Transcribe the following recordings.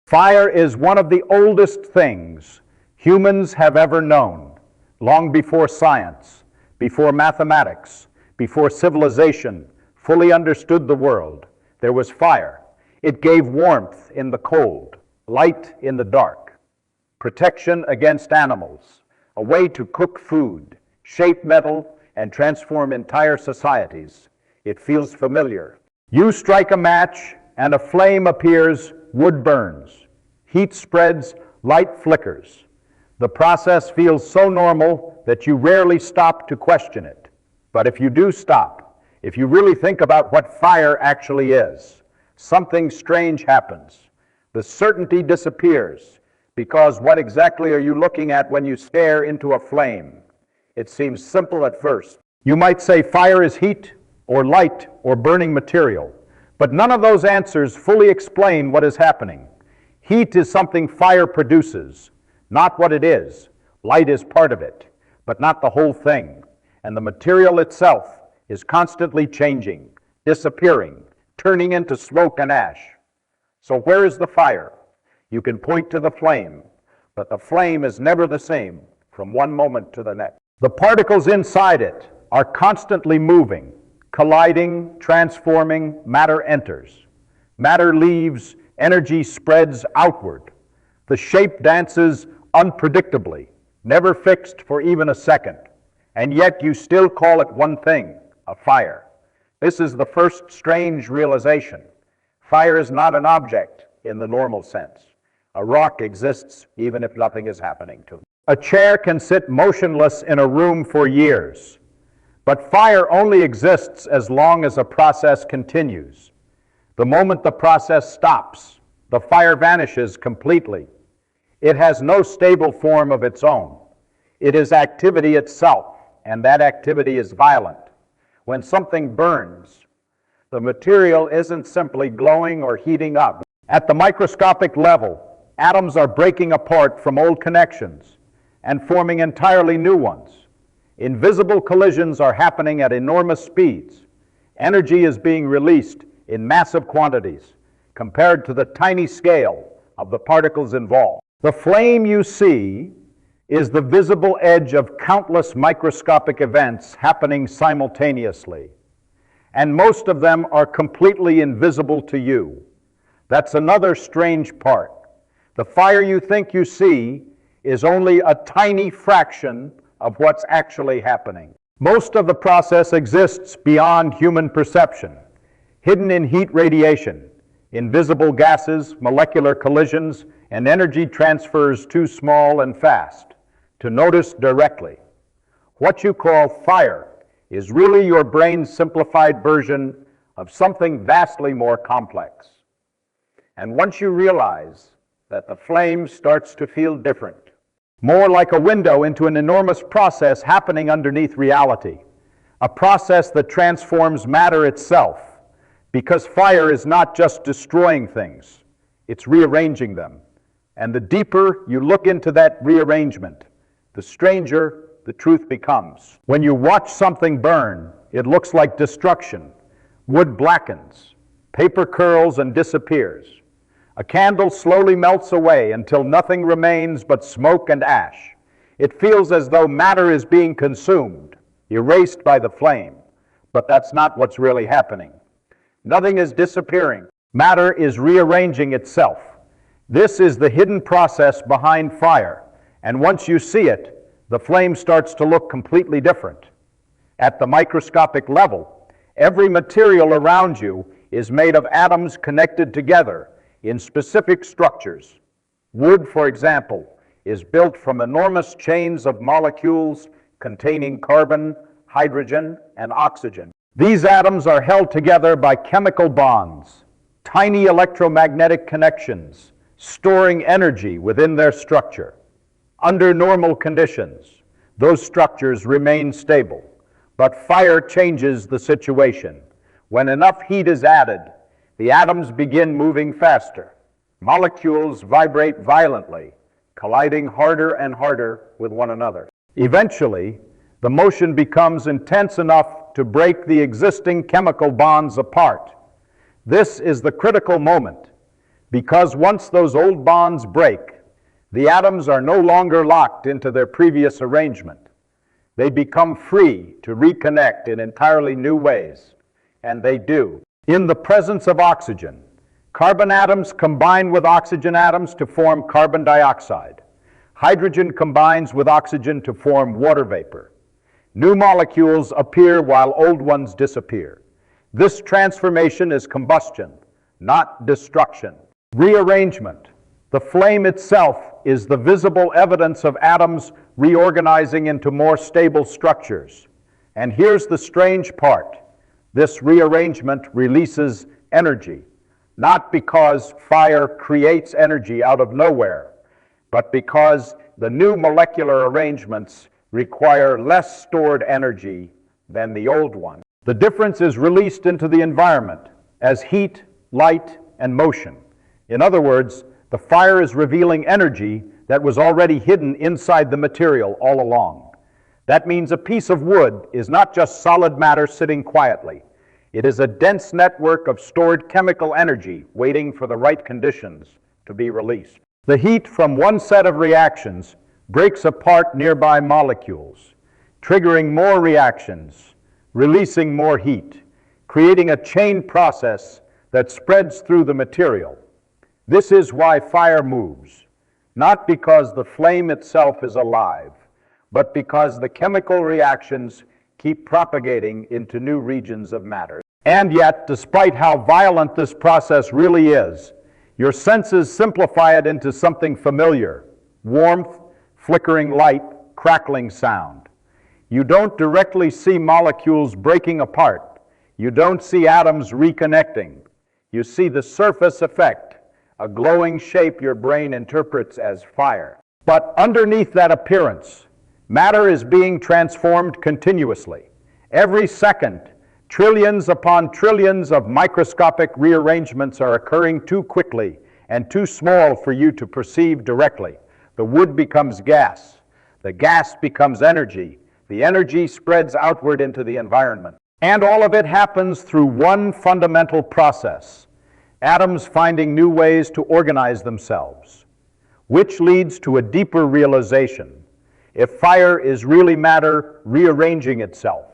Fire is one of the oldest things humans have ever known, long before science, before mathematics, before civilization fully understood the world. There was fire. It gave warmth in the cold, light in the dark, protection against animals, a way to cook food, shape metal, and transform entire societies. It feels familiar. You strike a match, and a flame appears, wood burns. Heat spreads, light flickers. The process feels so normal that you rarely stop to question it. But if you do stop, if you really think about what fire actually is, something strange happens. The certainty disappears, because what exactly are you looking at when you stare into a flame? It seems simple at first. You might say fire is heat, or light, or burning material. But none of those answers fully explain what is happening. Heat is something fire produces, not what it is. Light is part of it, but not the whole thing. And the material itself is constantly changing, disappearing, turning into smoke and ash. So where is the fire? You can point to the flame, but the flame is never the same from one moment to the next. The particles inside it are constantly moving, colliding, transforming. Matter enters. Matter leaves, energy spreads outward. The shape dances unpredictably, never fixed for even a second. And yet you still call it one thing, a fire. This is the first strange realization. Fire is not an object in the normal sense. A rock exists even if nothing is happening to it. A chair can sit motionless in a room for years. But fire only exists as long as a process continues. The moment the process stops, the fire vanishes completely. It has no stable form of its own. It is activity itself, and that activity is violent. When something burns, the material isn't simply glowing or heating up. At the microscopic level, atoms are breaking apart from old connections and forming entirely new ones. Invisible collisions are happening at enormous speeds. Energy is being released in massive quantities compared to the tiny scale of the particles involved. The flame you see is the visible edge of countless microscopic events happening simultaneously. And most of them are completely invisible to you. That's another strange part. The fire you think you see is only a tiny fraction of what's actually happening. Most of the process exists beyond human perception, hidden in heat radiation, invisible gases, molecular collisions, and energy transfers too small and fast to notice directly. What you call fire is really your brain's simplified version of something vastly more complex. And once you realize that the flame starts to feel different, more like a window into an enormous process happening underneath reality, a process that transforms matter itself, because fire is not just destroying things, it's rearranging them. And the deeper you look into that rearrangement, the stranger the truth becomes. When you watch something burn, it looks like destruction. Wood blackens, paper curls and disappears. A candle slowly melts away until nothing remains but smoke and ash. It feels as though matter is being consumed, erased by the flame. But that's not what's really happening. Nothing is disappearing. Matter is rearranging itself. This is the hidden process behind fire. And once you see it, the flame starts to look completely different. At the microscopic level, every material around you is made of atoms connected together in specific structures. Wood, for example, is built from enormous chains of molecules containing carbon, hydrogen, and oxygen. These atoms are held together by chemical bonds, tiny electromagnetic connections, storing energy within their structure. Under normal conditions, those structures remain stable, but fire changes the situation. When enough heat is added, the atoms begin moving faster. Molecules vibrate violently, colliding harder and harder with one another. Eventually, the motion becomes intense enough to break the existing chemical bonds apart. This is the critical moment. Because once those old bonds break, the atoms are no longer locked into their previous arrangement. They become free to reconnect in entirely new ways, and they do. In the presence of oxygen, carbon atoms combine with oxygen atoms to form carbon dioxide. Hydrogen combines with oxygen to form water vapor. New molecules appear while old ones disappear. This transformation is combustion, not destruction. Rearrangement. The flame itself is the visible evidence of atoms reorganizing into more stable structures. And here's the strange part. This rearrangement releases energy, not because fire creates energy out of nowhere, but because the new molecular arrangements require less stored energy than the old one. The difference is released into the environment as heat, light, and motion. In other words, the fire is revealing energy that was already hidden inside the material all along. That means a piece of wood is not just solid matter sitting quietly. It is a dense network of stored chemical energy waiting for the right conditions to be released. The heat from one set of reactions breaks apart nearby molecules, triggering more reactions, releasing more heat, creating a chain process that spreads through the material. This is why fire moves, not because the flame itself is alive, but because the chemical reactions keep propagating into new regions of matter. And yet, despite how violent this process really is, your senses simplify it into something familiar: warmth, flickering light, crackling sound. You don't directly see molecules breaking apart. You don't see atoms reconnecting. You see the surface effect, a glowing shape your brain interprets as fire. But underneath that appearance, matter is being transformed continuously. Every second, trillions upon trillions of microscopic rearrangements are occurring too quickly and too small for you to perceive directly. The wood becomes gas. The gas becomes energy. The energy spreads outward into the environment. And all of it happens through one fundamental process: atoms finding new ways to organize themselves, which leads to a deeper realization. If fire is really matter rearranging itself,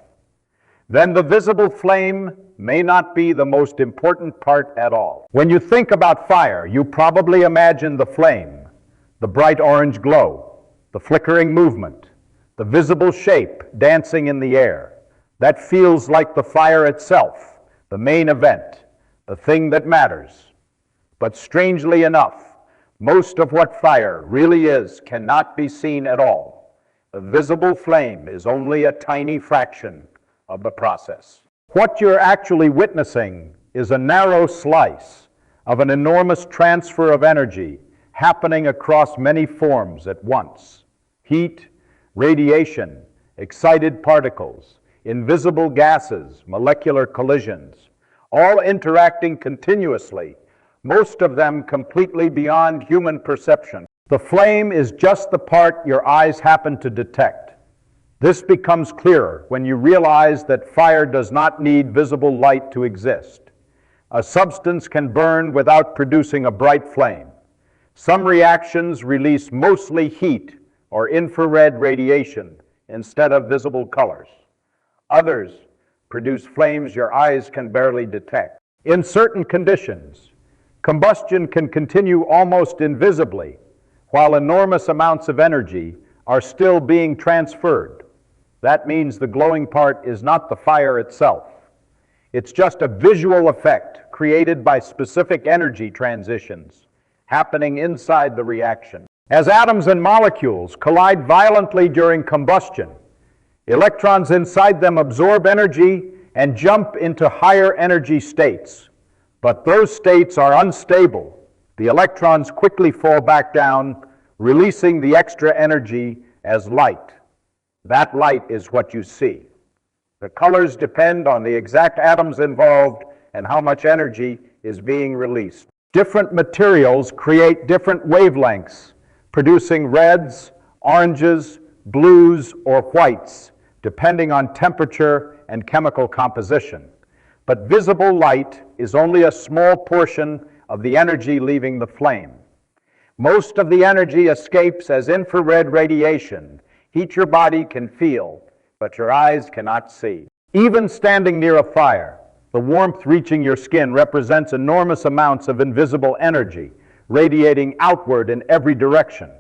then the visible flame may not be the most important part at all. When you think about fire, you probably imagine the flame, the bright orange glow, the flickering movement, the visible shape dancing in the air. That feels like the fire itself, the main event, the thing that matters. But strangely enough, most of what fire really is cannot be seen at all. The visible flame is only a tiny fraction of the process. What you're actually witnessing is a narrow slice of an enormous transfer of energy happening across many forms at once: heat, radiation, excited particles, invisible gases, molecular collisions, all interacting continuously, most of them completely beyond human perception. The flame is just the part your eyes happen to detect. This becomes clearer when you realize that fire does not need visible light to exist. A substance can burn without producing a bright flame. Some reactions release mostly heat or infrared radiation instead of visible colors. Others produce flames your eyes can barely detect. In certain conditions, combustion can continue almost invisibly, while enormous amounts of energy are still being transferred. That means the glowing part is not the fire itself. It's just a visual effect created by specific energy transitions happening inside the reaction. As atoms and molecules collide violently during combustion, electrons inside them absorb energy and jump into higher energy states. But those states are unstable. The electrons quickly fall back down, releasing the extra energy as light. That light is what you see. The colors depend on the exact atoms involved and how much energy is being released. Different materials create different wavelengths, producing reds, oranges, blues, or whites, depending on temperature and chemical composition. But visible light is only a small portion of the energy leaving the flame. Most of the energy escapes as infrared radiation. Heat your body can feel, but your eyes cannot see. Even standing near a fire, the warmth reaching your skin represents enormous amounts of invisible energy radiating outward in every direction.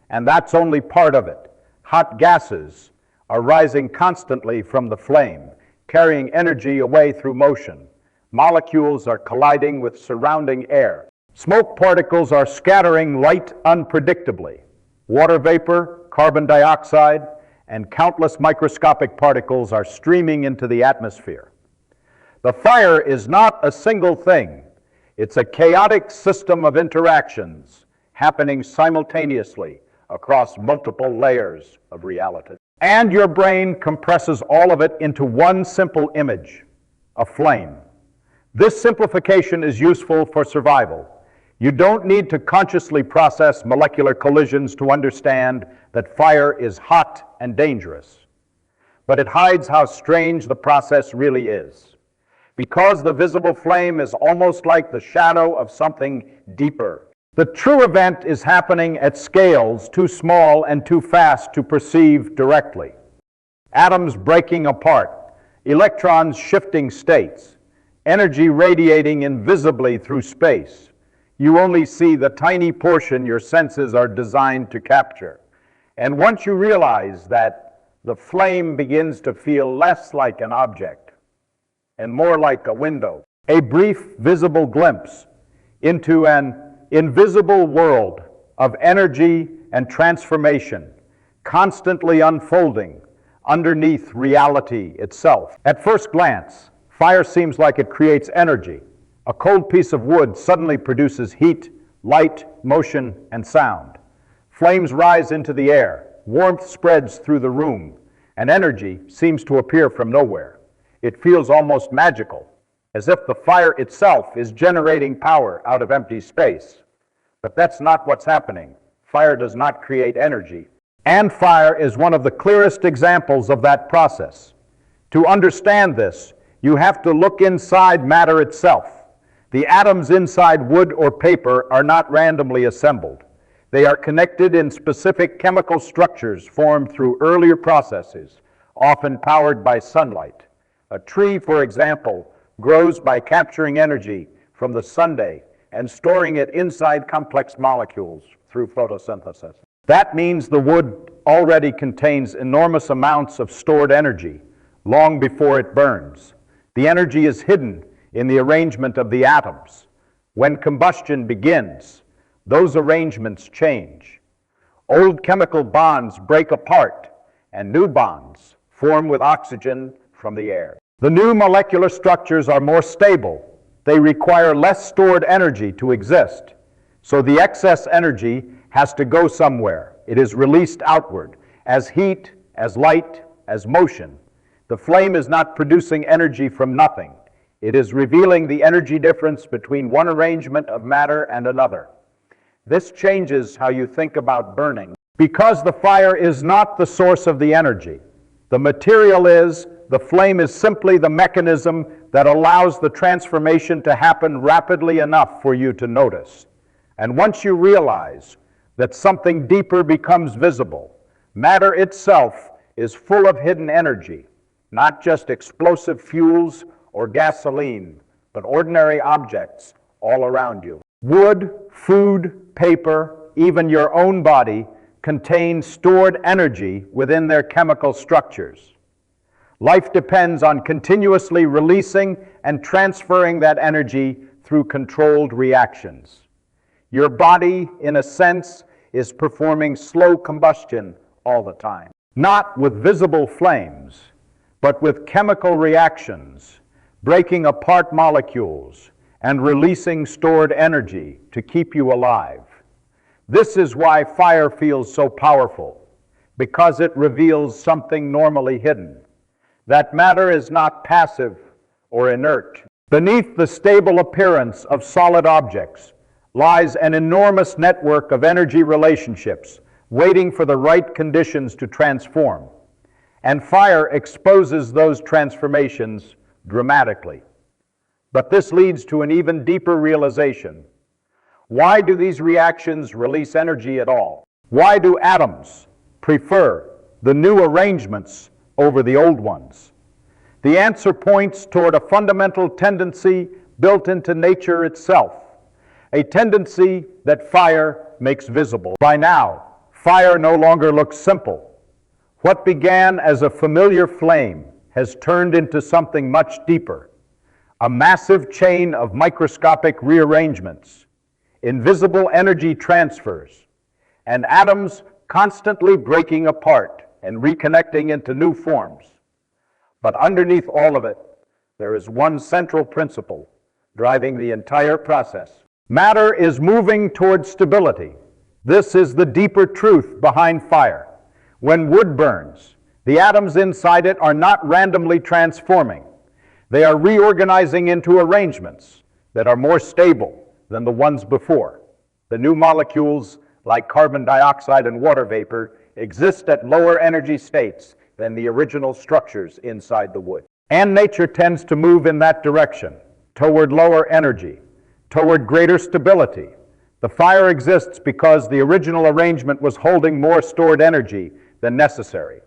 And that's only part of it. Hot gases are rising constantly from the flame, carrying energy away through motion. Molecules are colliding with surrounding air. Smoke particles are scattering light unpredictably. Water vapor, carbon dioxide, and countless microscopic particles are streaming into the atmosphere. The fire is not a single thing. It's a chaotic system of interactions happening simultaneously across multiple layers of reality. And your brain compresses all of it into one simple image, a flame. This simplification is useful for survival. You don't need to consciously process molecular collisions to understand that fire is hot and dangerous. But it hides how strange the process really is. Because the visible flame is almost like the shadow of something deeper. The true event is happening at scales too small and too fast to perceive directly. Atoms breaking apart, electrons shifting states, energy radiating invisibly through space. You only see the tiny portion your senses are designed to capture. And once you realize that, the flame begins to feel less like an object and more like a window, a brief visible glimpse into an invisible world of energy and transformation, constantly unfolding underneath reality itself. At first glance, fire seems like it creates energy. A cold piece of wood suddenly produces heat, light, motion, and sound. Flames rise into the air, warmth spreads through the room, and energy seems to appear from nowhere. It feels almost magical, as if the fire itself is generating power out of empty space. But that's not what's happening. Fire does not create energy. And fire is one of the clearest examples of that process. To understand this, you have to look inside matter itself. The atoms inside wood or paper are not randomly assembled. They are connected in specific chemical structures formed through earlier processes, often powered by sunlight. A tree, for example, grows by capturing energy from the sunday and storing it inside complex molecules through photosynthesis. That means the wood already contains enormous amounts of stored energy long before it burns. The energy is hidden in the arrangement of the atoms. When combustion begins, those arrangements change. Old chemical bonds break apart and new bonds form with oxygen from the air. The new molecular structures are more stable. They require less stored energy to exist. So the excess energy has to go somewhere. It is released outward as heat, as light, as motion. The flame is not producing energy from nothing. It is revealing the energy difference between one arrangement of matter and another. This changes how you think about burning. Because the fire is not the source of the energy, the material is, the flame is simply the mechanism that allows the transformation to happen rapidly enough for you to notice. And once you realize that something deeper becomes visible, matter itself is full of hidden energy, not just explosive fuels or gasoline, but ordinary objects all around you. Wood, food, paper, even your own body contain stored energy within their chemical structures. Life depends on continuously releasing and transferring that energy through controlled reactions. Your body, in a sense, is performing slow combustion all the time. Not with visible flames, but with chemical reactions, breaking apart molecules and releasing stored energy to keep you alive. This is why fire feels so powerful, because it reveals something normally hidden. That matter is not passive or inert. Beneath the stable appearance of solid objects lies an enormous network of energy relationships waiting for the right conditions to transform. And fire exposes those transformations dramatically. But this leads to an even deeper realization. Why do these reactions release energy at all? Why do atoms prefer the new arrangements over the old ones? The answer points toward a fundamental tendency built into nature itself, a tendency that fire makes visible. By now, fire no longer looks simple. What began as a familiar flame has turned into something much deeper, a massive chain of microscopic rearrangements, invisible energy transfers, and atoms constantly breaking apart and reconnecting into new forms. But underneath all of it, there is one central principle driving the entire process. Matter is moving toward stability. This is the deeper truth behind fire. When wood burns, the atoms inside it are not randomly transforming. They are reorganizing into arrangements that are more stable than the ones before. The new molecules, like carbon dioxide and water vapor, exist at lower energy states than the original structures inside the wood. And nature tends to move in that direction, toward lower energy, toward greater stability. The fire exists because the original arrangement was holding more stored energy than necessary.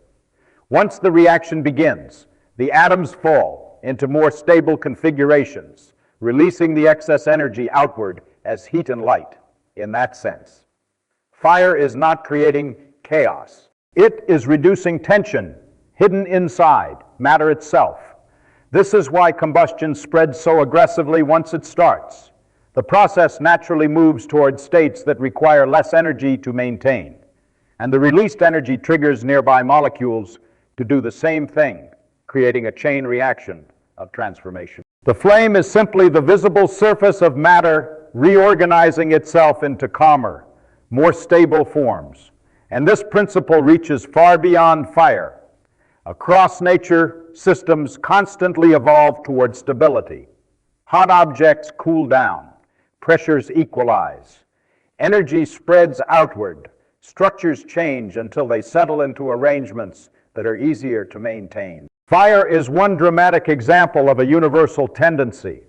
Once the reaction begins, the atoms fall into more stable configurations, releasing the excess energy outward as heat and light. In that sense, fire is not creating chaos. It is reducing tension hidden inside matter itself. This is why combustion spreads so aggressively once it starts. The process naturally moves toward states that require less energy to maintain, and the released energy triggers nearby molecules to do the same thing, creating a chain reaction of transformation. The flame is simply the visible surface of matter reorganizing itself into calmer, more stable forms. And this principle reaches far beyond fire. Across nature, systems constantly evolve toward stability. Hot objects cool down, pressures equalize, energy spreads outward, structures change until they settle into arrangements that are easier to maintain. Fire is one dramatic example of a universal tendency,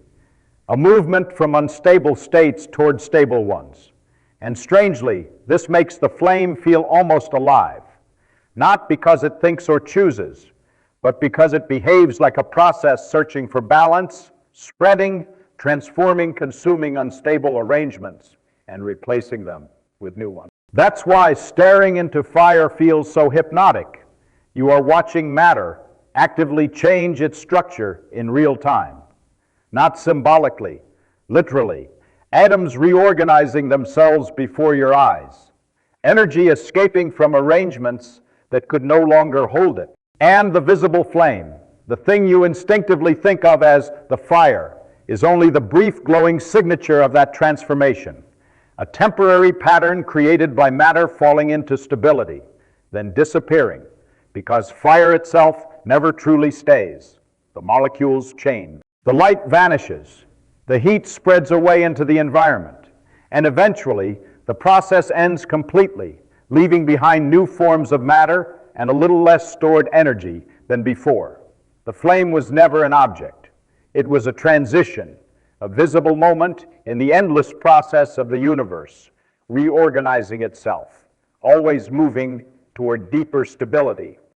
a movement from unstable states toward stable ones. And strangely, this makes the flame feel almost alive, not because it thinks or chooses, but because it behaves like a process searching for balance, spreading, transforming, consuming unstable arrangements, and replacing them with new ones. That's why staring into fire feels so hypnotic. You are watching matter actively change its structure in real time, not symbolically, literally. Atoms reorganizing themselves before your eyes, energy escaping from arrangements that could no longer hold it. And the visible flame, the thing you instinctively think of as the fire, is only the brief glowing signature of that transformation, a temporary pattern created by matter falling into stability, then disappearing, because fire itself never truly stays. The molecules change. The light vanishes. The heat spreads away into the environment, and eventually the process ends completely, leaving behind new forms of matter and a little less stored energy than before. The flame was never an object. It was a transition, a visible moment in the endless process of the universe, reorganizing itself, always moving toward deeper stability.